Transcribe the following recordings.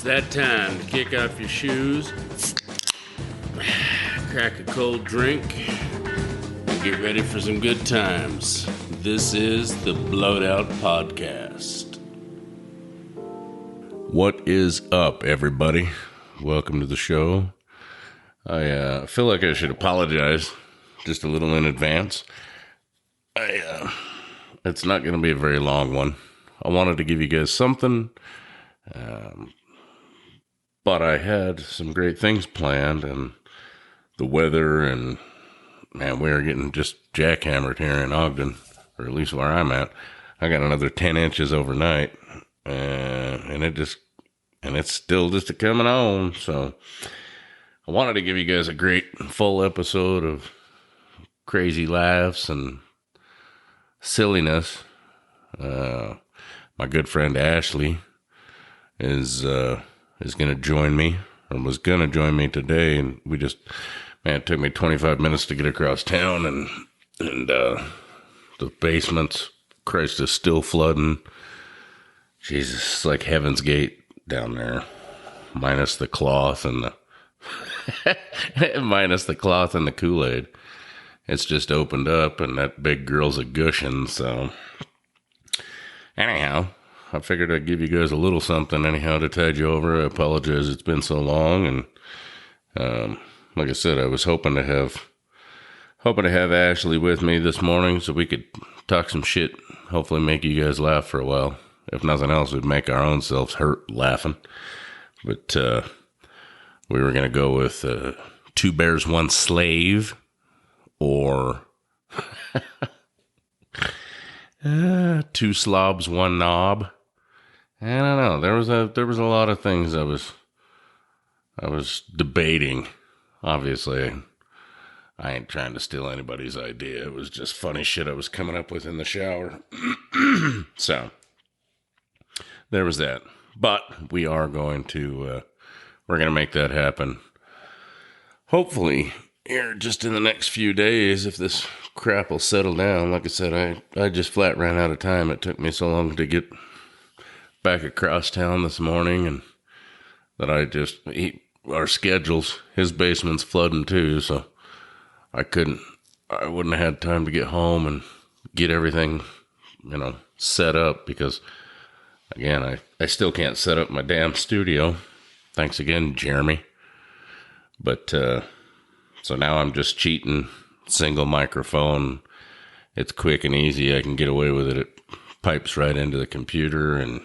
It's that time to kick off your shoes, crack a cold drink, and get ready for some good times. This is the Blowed Out Podcast. What is up, everybody? Welcome to the show. I feel like I should apologize just a little in advance. It's not going to be a very long one. I wanted to give you guys something, but I had some great things planned, and the weather, and man, we are getting just jackhammered here in Ogden, or at least where I'm at. I got another 10 inches overnight, and it's still just coming on. So I wanted to give you guys a great full episode of crazy laughs and silliness. My good friend Ashley is going to join me, or was going to join me today, and it took me 25 minutes to get across town, and the basement's, Christ, is still flooding. Jesus, it's like Heaven's Gate down there, minus the cloth and the Kool-Aid. It's just opened up, and that big girl's a gushing. So anyhow, I figured I'd give you guys a little something anyhow to tide you over. I apologize it's been so long, and like I said, I was hoping to have Ashley with me this morning so we could talk some shit, hopefully make you guys laugh for a while. If nothing else, we'd make our own selves hurt laughing. But we were going to go with Two Bears, One Slave, or Two Slobs, One Knob. I don't know. There was a lot of things I was debating. Obviously, I ain't trying to steal anybody's idea. It was just funny shit I was coming up with in the shower. So there was that. But we are going to we're going to make that happen. Hopefully, here just in the next few days, if this crap will settle down. Like I said, I just flat ran out of time. It took me so long to get back across town this morning, and that our schedules, his basement's flooding too, so I wouldn't have had time to get home and get everything, set up, because again, I still can't set up my damn studio. Thanks again, Jeremy. But, so now I'm just cheating, single microphone. It's quick and easy. I can get away with it. It pipes right into the computer, and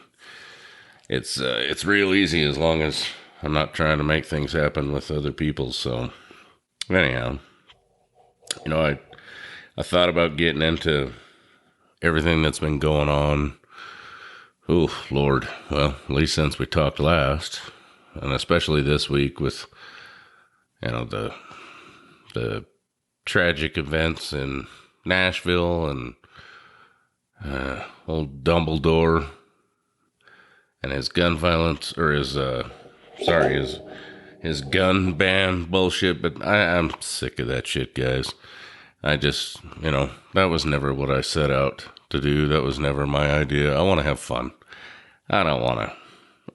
it's real easy as long as I'm not trying to make things happen with other people. So anyhow, I thought about getting into everything that's been going on. Oh, Lord. Well, at least since we talked last, and especially this week with, the tragic events in Nashville, and old Dumbledore and his gun violence, or his gun ban bullshit. But I'm sick of that shit, guys. I just, that was never what I set out to do. That was never my idea. I want to have fun. I don't want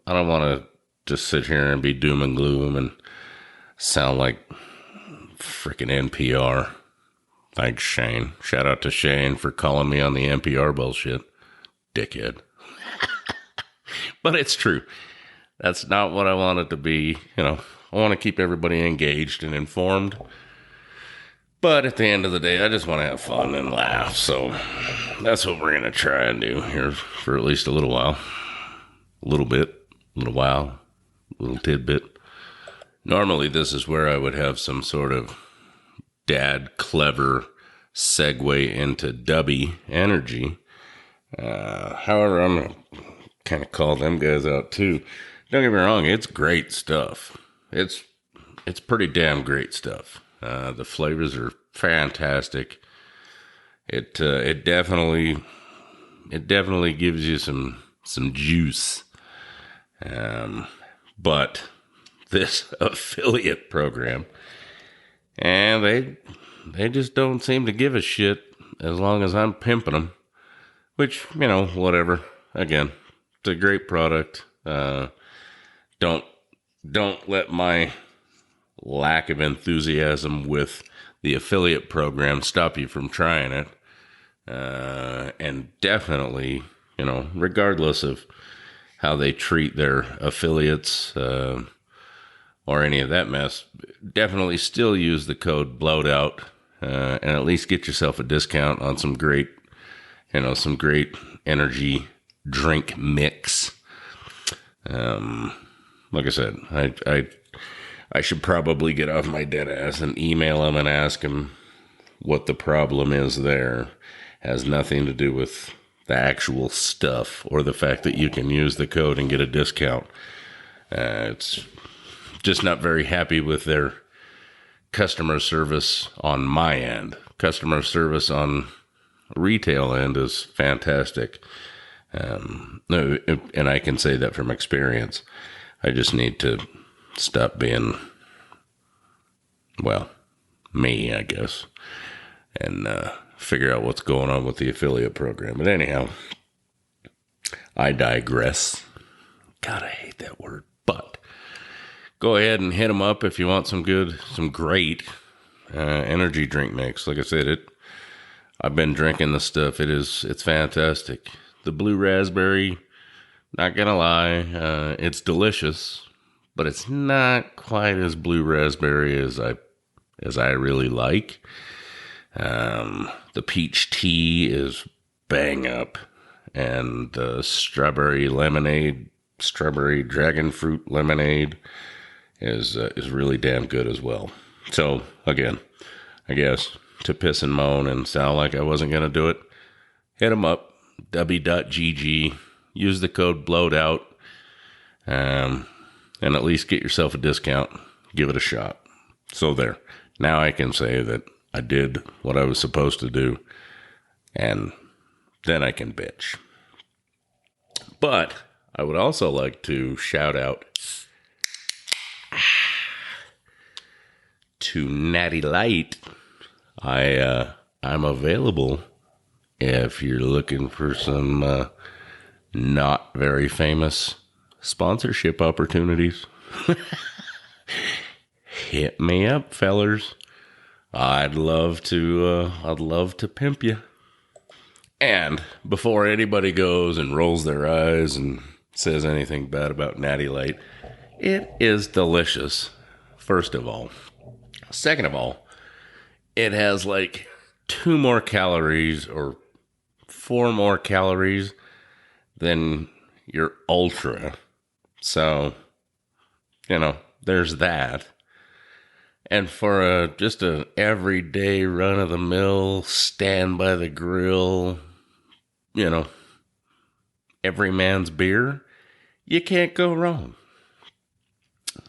to just sit here and be doom and gloom and sound like freaking NPR. Thanks, Shane. Shout out to Shane for calling me on the NPR bullshit. Dickhead. But it's true. That's not what I want it to be. I want to keep everybody engaged and informed. But at the end of the day, I just want to have fun and laugh. So that's what we're going to try and do here for at least a little while. A little tidbit. Normally, this is where I would have some sort of dad clever segue into dubby energy. However, I'm going to kind of call them guys out too. Don't get me wrong, it's great stuff. It's pretty damn great stuff. The flavors are fantastic. It definitely gives you some juice. But this affiliate program, and they just don't seem to give a shit as long as I'm pimping them, which, whatever. Again, it's a great product. don't let my lack of enthusiasm with the affiliate program stop you from trying it. And definitely, regardless of how they treat their affiliates or any of that mess, definitely still use the code BLOWEDOUT and at least get yourself a discount on some great energy drink mix. Like I said, I should probably get off my dead ass and email them and ask them what the problem is there. Has nothing to do with the actual stuff or the fact that you can use the code and get a discount. It's just not very happy with their customer service on my end. Customer service on retail end is fantastic. And I can say that from experience. I just need to stop being, me, I guess, and figure out what's going on with the affiliate program. But anyhow, I digress. God, I hate that word. But go ahead and hit them up if you want some great energy drink mix. Like I said, I've been drinking the stuff. It's fantastic. The blue raspberry, not gonna lie, it's delicious, but it's not quite as blue raspberry as I really like. The peach tea is bang up, and the strawberry dragon fruit lemonade is really damn good as well. So again, I guess to piss and moan and sound like I wasn't gonna do it, hit them up, w.gg, use the code BLOWEDOUT, and at least get yourself a discount. Give it a shot. So there. Now I can say that I did what I was supposed to do, and then I can bitch. But I would also like to shout out to Natty Light. I'm available if you're looking for some not very famous sponsorship opportunities. Hit me up, fellers. I'd love to pimp you. And before anybody goes and rolls their eyes and says anything bad about Natty Light, it is delicious, first of all. Second of all, it has like 2 more calories or 4 more calories than your Ultra. So, there's that. And for just a everyday run-of-the-mill, stand by the grill, every man's beer, you can't go wrong.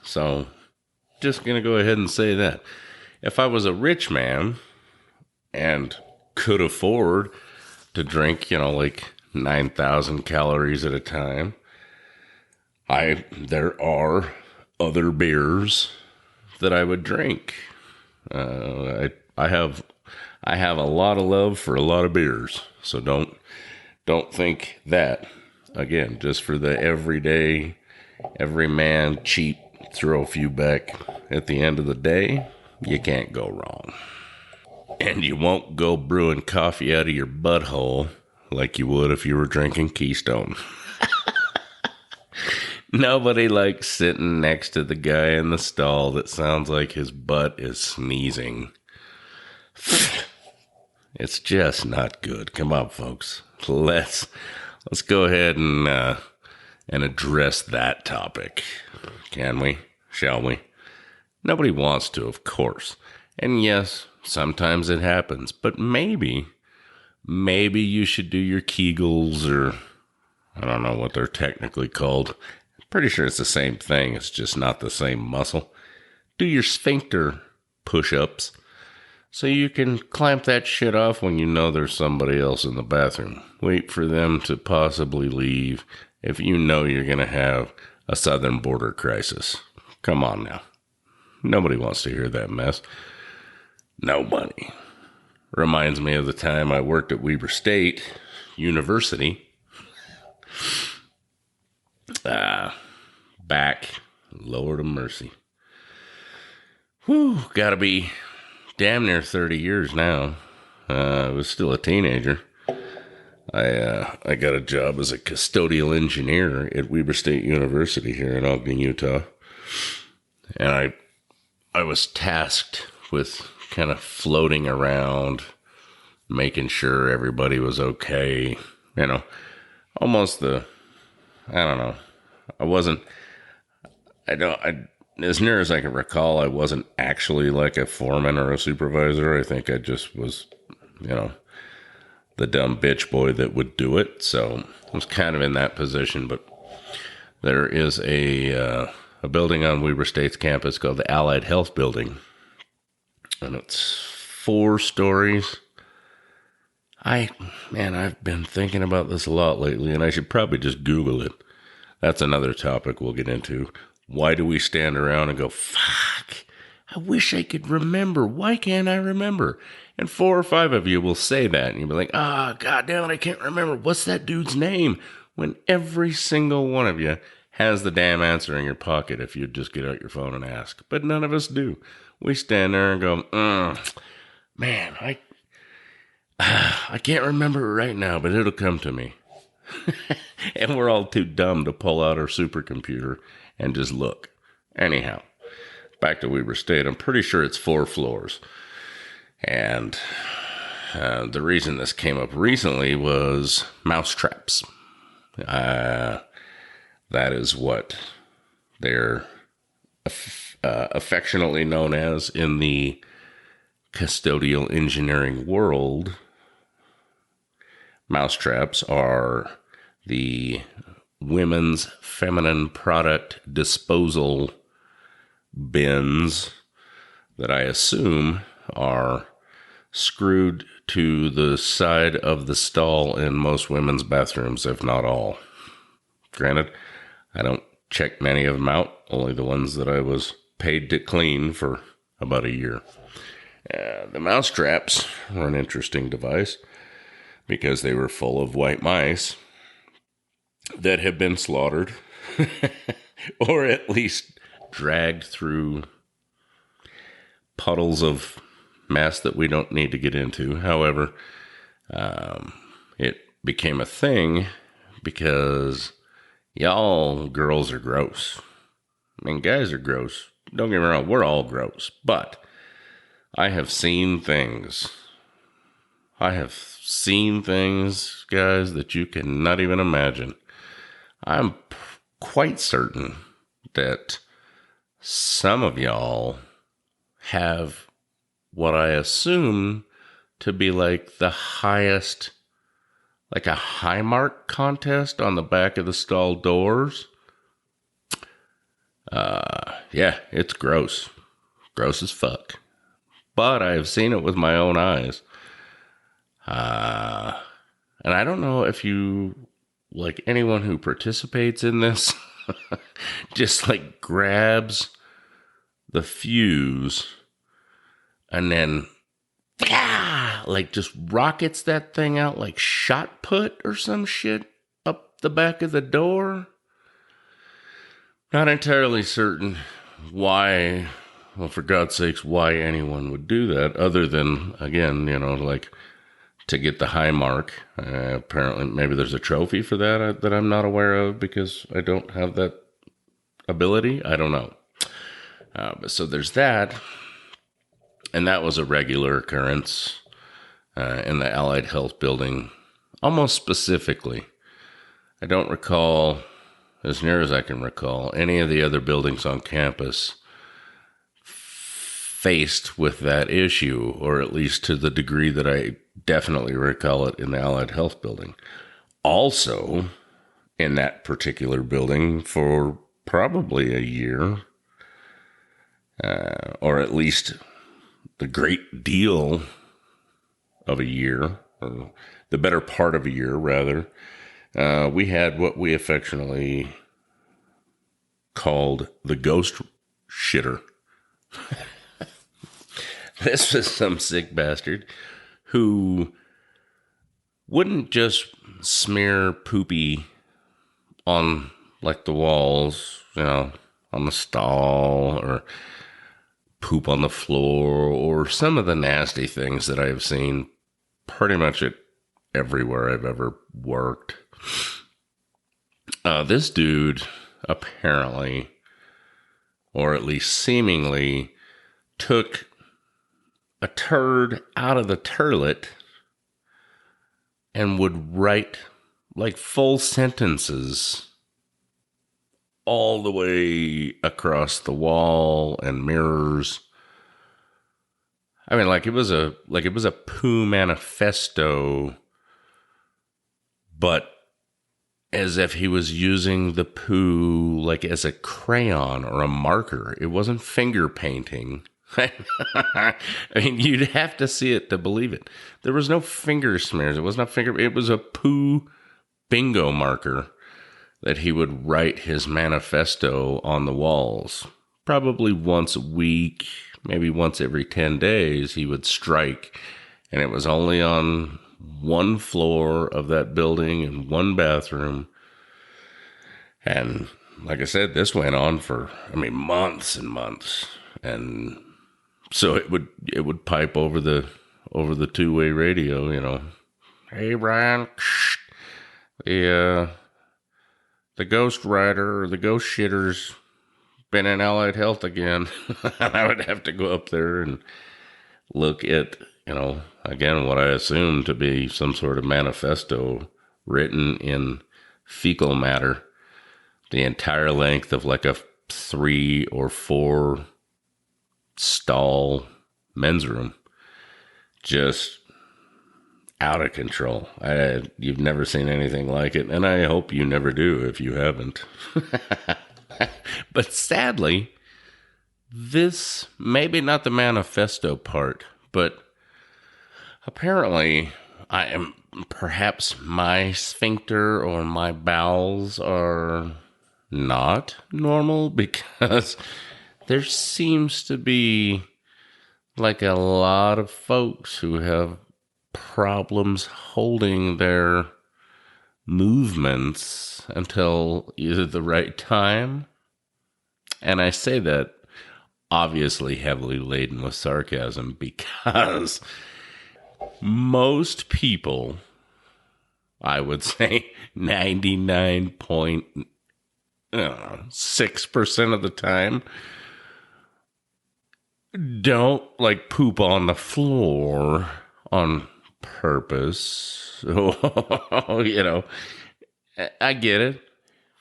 So, just going to go ahead and say that. If I was a rich man and could afford to drink, like 9,000 calories at a time, there are other beers that I would drink. I have a lot of love for a lot of beers, so don't think that. Again, just for the everyday, every man cheap, throw a few back at the end of the day, you can't go wrong. And you won't go brewing coffee out of your butthole like you would if you were drinking Keystone. Nobody likes sitting next to the guy in the stall that sounds like his butt is sneezing. It's just not good. Come on, folks. Let's go ahead and address that topic. Can we? Shall we? Nobody wants to, of course. And yes, sometimes it happens. But maybe you should do your Kegels, or I don't know what they're technically called. Pretty sure it's the same thing. It's just not the same muscle. Do your sphincter push-ups so you can clamp that shit off when you know there's somebody else in the bathroom. Wait for them to possibly leave if you know you're going to have a southern border crisis. Come on now. Nobody wants to hear that mess. Nobody. Reminds me of the time I worked at Weber State University. Back Lord of mercy. Whew, gotta be damn near 30 years now. I was still a teenager. I got a job as a custodial engineer at Weber State University here in Ogden, Utah. And I was tasked with kind of floating around, making sure everybody was okay. You know, almost I don't know. As near as I can recall, I wasn't actually like a foreman or a supervisor. I think I just was, the dumb bitch boy that would do it. So I was kind of in that position. But there is a building on Weber State's campus called the Allied Health Building. And it's 4 stories. I've been thinking about this a lot lately, and I should probably just Google it. That's another topic we'll get into. Why do we stand around and go, fuck, I wish I could remember. Why can't I remember? And 4 or 5 of you will say that, and you'll be like, God damn it, I can't remember. What's that dude's name? When every single one of you has the damn answer in your pocket if you just get out your phone and ask. But none of us do. We stand there and go, man, I can't remember it right now, but it'll come to me. And we're all too dumb to pull out our supercomputer and just look. Anyhow, back to Weber State. I'm pretty sure it's 4 floors. And the reason this came up recently was mousetraps. That is what they're affectionately known as in the custodial engineering world. Mousetraps are the women's feminine product disposal bins that I assume are screwed to the side of the stall in most women's bathrooms, if not all. Granted, I don't check many of them out, only the ones that I was paid to clean for about a year. The mousetraps were an interesting device because they were full of white mice that have been slaughtered or at least dragged through puddles of mess that we don't need to get into. However, it became a thing because y'all girls are gross. I mean, guys are gross. Don't get me wrong, we're all gross. But I have seen things. Guys, that you cannot even imagine. I'm quite certain that some of y'all have what I assume to be like the highest, like a high mark contest on the back of the stall doors. Yeah, it's gross. Gross as fuck. But I have seen it with my own eyes. And I don't know if you, like anyone who participates in this, just like grabs the fuse and then, like just rockets that thing out like shot put or some shit up the back of the door. Not entirely certain why, well, for God's sakes, why anyone would do that other than, again, like to get the high mark. Apparently, maybe there's a trophy for that that I'm not aware of because I don't have that ability. I don't know. But so there's that. And that was a regular occurrence in the Allied Health Building, almost specifically. I don't recall, as near as I can recall, any of the other buildings on campus faced with that issue, or at least to the degree that I definitely recall it in the Allied Health Building. Also, in that particular building for probably a year, or at least the great deal of a year, or the better part of a year, rather, we had what we affectionately called the ghost shitter. This was some sick bastard who wouldn't just smear poopy on like the walls, on the stall or poop on the floor or some of the nasty things that I've seen pretty much at everywhere I've ever worked. This dude apparently, or at least seemingly, took a turd out of the toilet and would write like full sentences all the way across the wall and mirrors. I mean, like it was a poo manifesto, but as if he was using the poo like as a crayon or a marker. It wasn't finger painting. I mean, you'd have to see it to believe it. There was no finger smears. It was not finger. It was a poo bingo marker that he would write his manifesto on the walls. Probably once a week, maybe once every 10 days, he would strike. And it was only on one floor of that building and one bathroom. And like I said, this went on for, months and months. And so it would pipe over the two-way radio, you know. Hey, Brian, the ghost rider or the ghost shitter's been in Allied Health again. And I would have to go up there and look at, you know, again, what I assume to be some sort of manifesto written in fecal matter, the entire length of like a 3 or 4 stall men's room. Just out of control. You've never seen anything like it, and I hope you never do if you haven't. But sadly, this, maybe not the manifesto part, but apparently perhaps my sphincter or my bowels are not normal, because there seems to be like a lot of folks who have problems holding their movements until either the right time. And I say that obviously heavily laden with sarcasm, because most people, I would say 99.6% of the time, don't like poop on the floor on purpose. You know, I get it.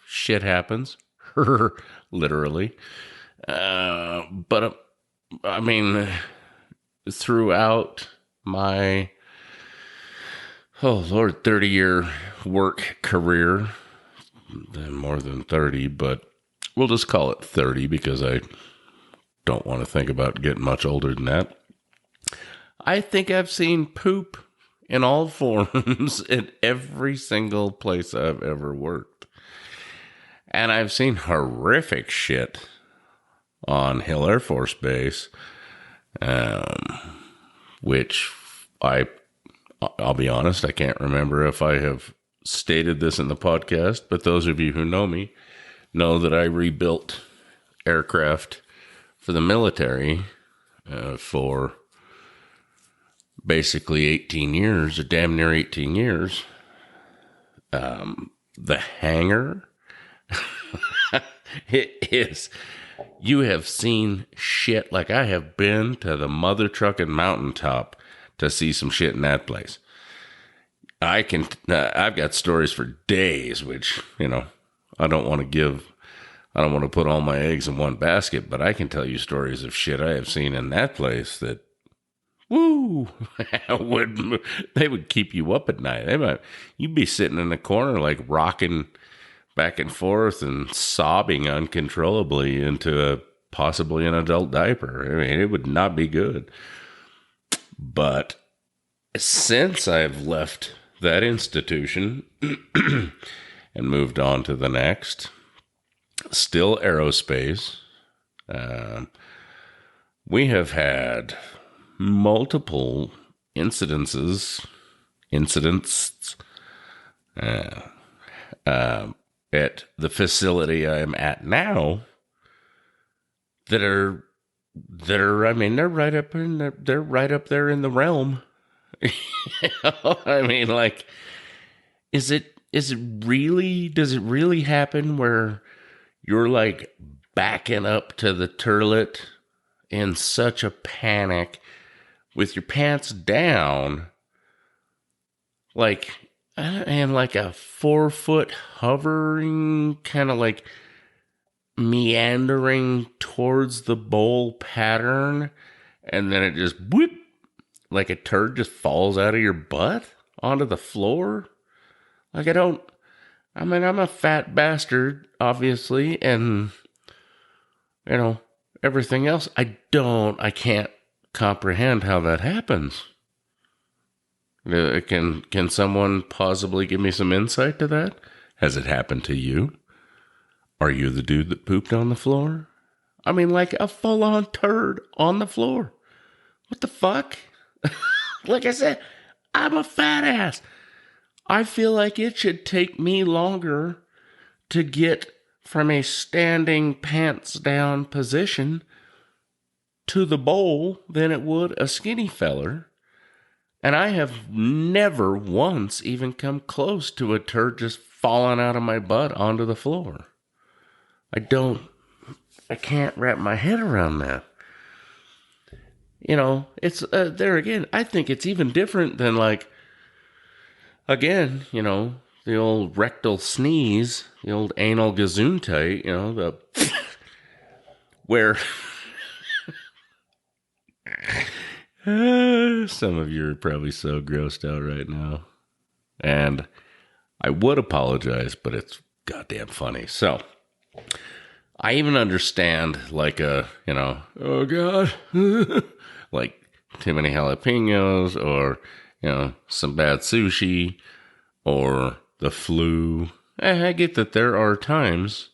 Shit happens. Literally. But I mean, throughout my, 30-year work career, more than 30, but we'll just call it 30 because I don't want to think about getting much older than that. I think I've seen poop in all forms in every single place I've ever worked. And I've seen horrific shit on Hill Air Force Base, which I'll be honest, I can't remember if I have stated this in the podcast, but those of you who know me know that I rebuilt aircraft for the military for basically 18 years, or damn near 18 years. The hangar, it is, you have seen shit. Like, I have been to the mother trucking mountaintop to see some shit in that place. I've got stories for days, which, you know, I don't want to put all my eggs in one basket, but I can tell you stories of shit I have seen in that place that, woo, they would keep you up at night. You'd be sitting in the corner, like rocking back and forth and sobbing uncontrollably into possibly an adult diaper. I mean, it would not be good. But since I've left that institution and moved on to the next, still aerospace, we have had multiple incidents at the facility I'm at now, I mean, they're right up they're right up there in the realm. I mean, like, is it really, does it really happen where you're like backing up to the toilet in such a panic with your pants down, like, and like a 4 foot hovering, kind of like meandering towards the bowl pattern, and then it just whoop, like a turd just falls out of your butt onto the floor? Like, I mean, I'm a fat bastard, obviously, and, you know, everything else. I can't comprehend how that happens. Can someone possibly give me some insight to that? Has it happened to you? Are you the dude that pooped on the floor? I mean, like a full-on turd on the floor. What the fuck? Like I said, I'm a fat ass. I feel like it should take me longer to get from a standing pants down position to the bowl than it would a skinny feller. And I have never once even come close to a turd just falling out of my butt onto the floor. I can't wrap my head around that. You know, it's, there again, I think it's even different than, like, again, you know, the old rectal sneeze, the old anal gesundheit, you know, the, where some of you are probably so grossed out right now. And I would apologize, but it's goddamn funny. So, I even understand, like, you know, oh God, like too many jalapenos, or, you know, some bad sushi, or the flu. I get that there are times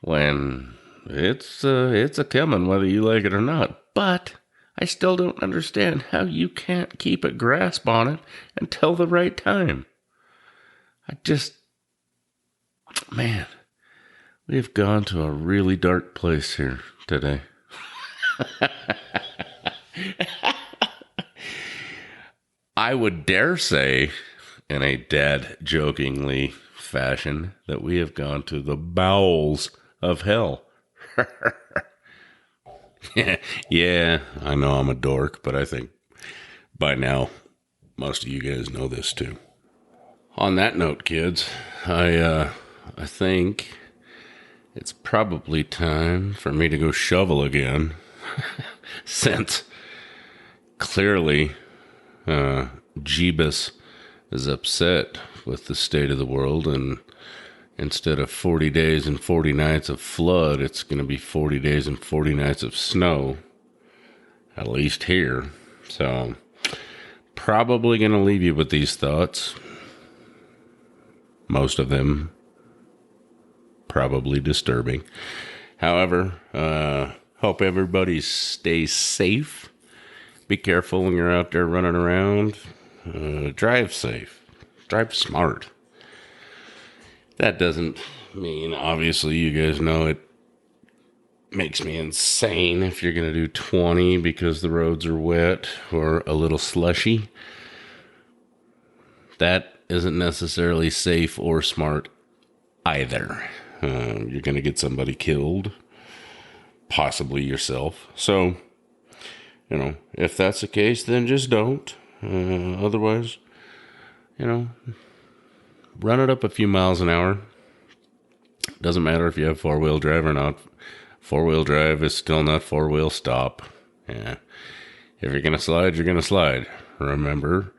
when it's a coming, whether you like it or not. But I still don't understand how you can't keep a grasp on it until the right time. Man, we've gone to a really dark place here today. I would dare say, in a dead, jokingly fashion, that we have gone to the bowels of hell. Yeah, I know I'm a dork, but I think by now most of you guys know this too. On that note, kids, I think it's probably time for me to go shovel again, since clearly Jeebus is upset with the state of the world, and instead of 40 days and 40 nights of flood, it's going to be 40 days and 40 nights of snow, at least here. So, probably going to leave you with these thoughts. Most of them probably disturbing. However, hope everybody stays safe. Be careful when you're out there running around. Drive safe. Drive smart. That doesn't mean, obviously, you guys know it makes me insane if you're going to do 20 because the roads are wet or a little slushy. That isn't necessarily safe or smart either. You're going to get somebody killed, possibly yourself. So, you know, if that's the case, then just don't. Otherwise, you know, run it up a few miles an hour. Doesn't matter if you have four-wheel drive or not. Four-wheel drive is still not four-wheel stop. Yeah. If you're going to slide, you're going to slide. Remember,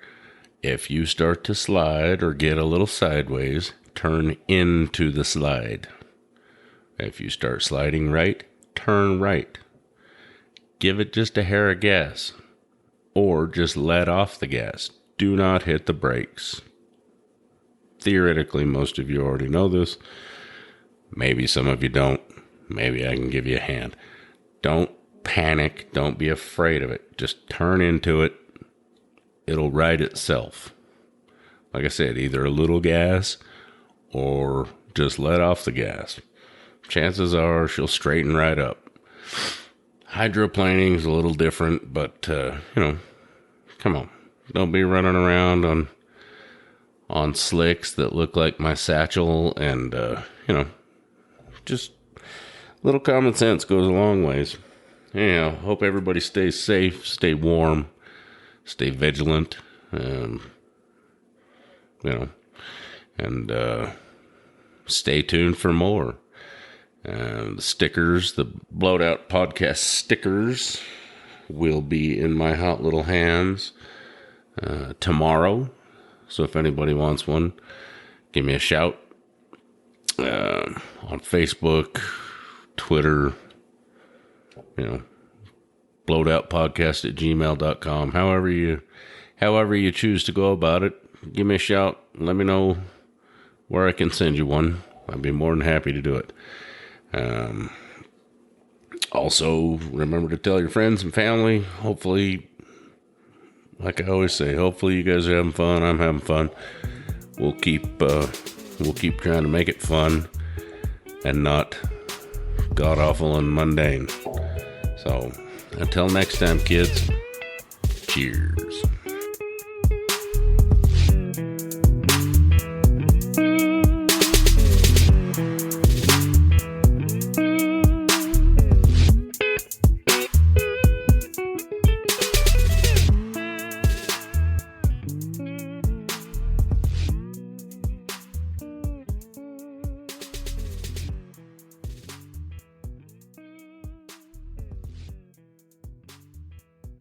if you start to slide or get a little sideways, turn into the slide. If you start sliding right, turn right. Give it just a hair of gas. Or just let off the gas. Do not hit the brakes. Theoretically, most of you already know this. Maybe some of you don't. Maybe I can give you a hand. Don't panic. Don't be afraid of it. Just turn into it. It'll right itself. Like I said, either a little gas or just let off the gas. Chances are she'll straighten right up. Hydroplaning is a little different, but, come on. Don't be running around on slicks that look like my satchel, and, just little common sense goes a long ways. Anyhow, hope everybody stays safe, stay warm, stay vigilant, and stay tuned for more. The stickers, the Blowed Out Podcast stickers, will be in my hot little hands tomorrow. So if anybody wants one, give me a shout on Facebook, Twitter, blowedoutpodcast@gmail.com. However you choose to go about it, give me a shout. Let me know where I can send you one. I'd be more than happy to do it. Also, remember to tell your friends and family. Hopefully, like I always say, hopefully you guys are having fun. I'm having fun. We'll keep trying to make it fun and not god awful and mundane. So, until next time, kids. Cheers.